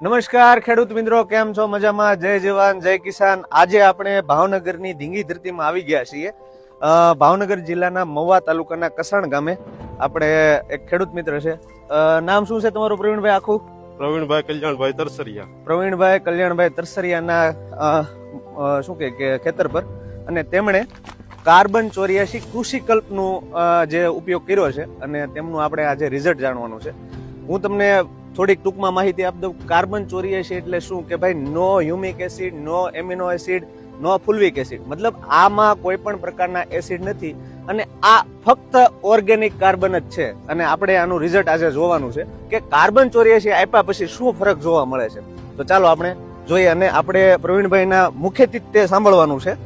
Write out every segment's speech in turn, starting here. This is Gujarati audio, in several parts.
નમસ્કાર ખેડૂત મિત્રો, કેમ છો? મજામાં? જય જવાન જય કિસાન. આજે આપણે ભાવનગરની ધીંગી ધરતીમાં આવી ગયા છીએ. ભાવનગર જિલ્લાના મહુવા તાલુકાના કસાણ ગામે આપણે એક ખેડૂત મિત્ર છે. નામ શું છે તમારું પ્રવીણભાઈ આખું? પ્રવીણભાઈ કલ્યાણભાઈ તરસરિયા. પ્રવીણભાઈ કલ્યાણભાઈ તરસરિયાના શું કે ખેતર પર, અને તેમણે કાર્બન 84 કૃષિકલ્પનું જે ઉપયોગ કર્યો છે અને તેમનું આપણે આજે રિઝલ્ટ જાણવાનું છે. હું તમને થોડીક ટૂંકમાં માહિતી આપી દઉં. કાર્બન 84 એટલે શું કે ભાઈ, નો હ્યુમિક એસિડ, નો એમિનો એસિડ, નો ફુલ્વિક એસિડ, મતલબ આમાં કોઈ પણ પ્રકારના એસિડ નથી અને આ ફક્ત ઓર્ગેનિક કાર્બન જ છે. અને આપણે આનું રિઝલ્ટ આજે જોવાનું છે કે કાર્બન 84 આપ્યા પછી શું ફરક જોવા મળે છે. તો ચાલો આપણે જોઈએ, અને આપણે પ્રવીણભાઈના મુખ્યથી તે સાંભળવાનું છે.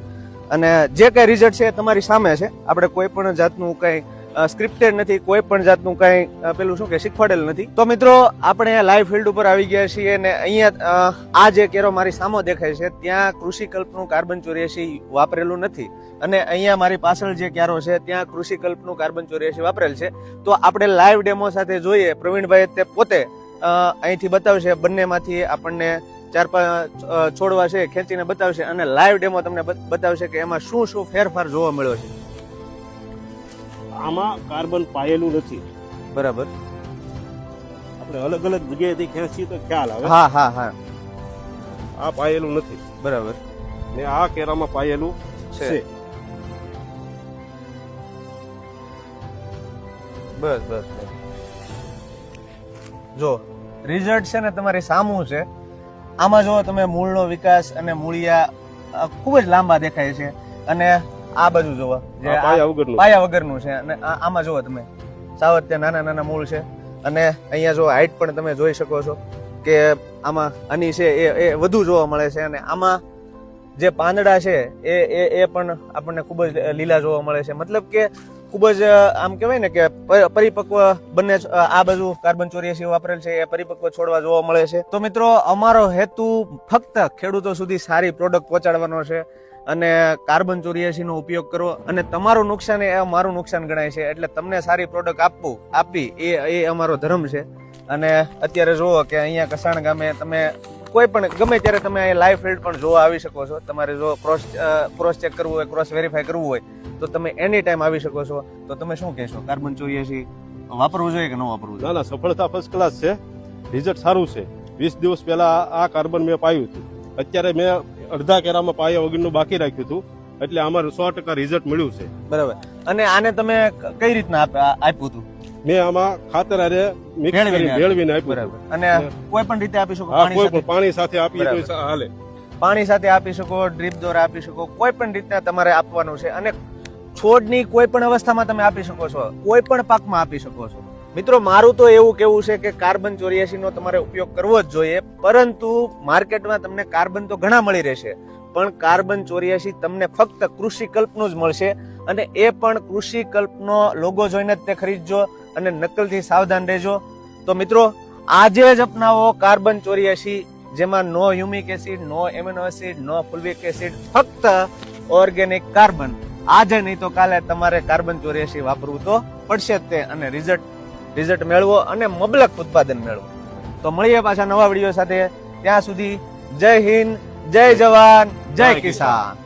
અને જે કઈ રિઝલ્ટ છે તમારી સામે છે. આપણે કોઈ પણ જાતનું કઈ સ્ક્રિપ્ટેડ નથી, કોઈ પણ જાતનું કઈ પેલું શું કે શીખવાડેલ નથી. તો મિત્રો, આપણે લાઈવ ફિલ્ડ ઉપર આવી ગયા છીએ અને અહીંયા આ જે કેરો મારી સામે દેખાય છે ત્યાં કૃષિકલ્પનું કાર્બન 84 વાપરેલું નથી, અને અહીંયા મારી પાછળ જે ક્યારો છે ત્યાં કૃષિકલ્પનું કાર્બન 84 વાપરેલ છે. તો આપણે લાઈવ ડેમો સાથે જોઈએ. પ્રવીણભાઈ તે પોતે અહીંથી બતાવશે, બંનેમાંથી આપણને 4-5 છોડવા છે ખેંચીને બતાવશે અને લાઈવ ડેમો તમને બતાવશે કે એમાં શું શું ફેરફાર જોવા મળ્યો છે. આમાં કાર્બન પાયેલું નથી. બરાબર. આપણે અલગ અલગ જગ્યાએથી ખેંચીએ તો ખ્યાલ આવે. હા હા હા, આ પાયેલું નથી. બરાબર. ને આ કેરામાં પાયેલું છે. બસ બસ. જો રિઝલ્ટ છે ને તમારી સામું છે. આમાં જો તમે મૂળનો વિકાસ અને મૂળિયા ખૂબ જ લાંબા દેખાય છે, અને આ બાજુ જોવો જે પાયા વગરનું છે, અને આમાં જોવો તમે સાવત ત્યાં નાના નાના મૂળ છે, અને અહીંયા જો હાઈટ પણ તમે જોઈ શકો છો કે આમાં આની છે એ વધુ જોવા મળે છે, અને આમાં જે પાંદડા છે એ પણ આપણને ખૂબ જ લીલા જોવા મળે છે. મતલબ કે ખૂબ જ આમ કહેવાય ને કે પરિપક્વ બંને આ બાજુ કાર્બન 84 વાપરેલ છે એ પરિપક્વ છોડવા જોવા મળે છે. તો મિત્રો, અમારો હેતુ ફક્ત ખેડૂતો સુધી સારી પ્રોડક્ટ પહોંચાડવાનો છે, અને કાર્બન 84 નો ઉપયોગ કરવો, અને તમારું નુકસાન એ મારું નુકસાન ગણાય છે. એટલે તમને સારી પ્રોડક્ટ આપવી એ અમારો ધર્મ છે. અને અત્યારે જુઓ કે અહીંયા કસાણ ગામે તમે કોઈ પણ ગમે ત્યારે તમે અહીંયા લાઈવ ફિલ્ડ પણ જોવા આવી શકો છો. તમારે જો ક્રોસ ચેક કરવું હોય, ક્રોસ વેરીફાઈ કરવું હોય તો તમે એની ટાઈમ આવી શકો છો. તો તમે શું કહેશો, કાર્બન 84 વાપરવું જોઈએ કે ન વાપરવું જોઈએ? ના, સફળતા ફર્સ્ટ ક્લાસ છે. રિઝલ્ટ સારું છે. 20 દિવસ પહેલા આ કાર્બન મેં પાયું હતું. અત્યારે મેં અડધા કેરામાં પાયા વગરનું બાકી રાખ્યું હતું, એટલે અમારું 100% રિઝલ્ટ મળ્યું છે. બરાબર. અને આને તમે કઈ રીતના આપ્યું હતું? મેં આમાં ખાતર આરે મિક્સ કરીને ભેળવીને આપ્યું. બરાબર. અને કોઈ પણ રીતે આપી શકો? કોઈ પણ પાણી સાથે આપીએ તો હાલે. પાણી સાથે આપી શકો, ડ્રીપ દ્વારા આપી શકો, કોઈ પણ રીતના તમારે આપવાનું છે. અને છોડની કોઈ પણ અવસ્થામાં તમે આપી શકો છો, કોઈ પણ પાકમાં આપી શકો છો. મિત્રો, મારું તો એવું કેવું છે કે કાર્બન 84 નો તમારે ઉપયોગ કરવો જ જોઈએ, પરંતુ માર્કેટમાં તમને કાર્બન તો ઘણા મળી રહેશે, પણ કાર્બન 84 તમને ફક્ત કૃષિકલ્પનું જ મળશે, અને એ પણ કૃષિકલ્પનો લોગો જોઈને જ તે ખરીદજો, અને નકલથી સાવધાન રહેજો. તો મિત્રો, આજે જ અપનાવો કાર્બન 84, જેમાં નો હ્યુમિક એસિડ, નો એમિનો એસિડ, નો ફુલ્વિક એસિડ, ફક્ત ઓર્ગેનિક કાર્બન. આજે નહીં તો કાલે તમારે કાર્બન 84 વાપરવું તો પડશે જ તે, અને રિઝલ્ટ મેળવો અને મબલક ઉત્પાદન મેળવો. તો મળીએ પાછા નવા વિડીયો સાથે. ત્યાં સુધી જય હિન્દ, જય જવાન, જય કિસાન.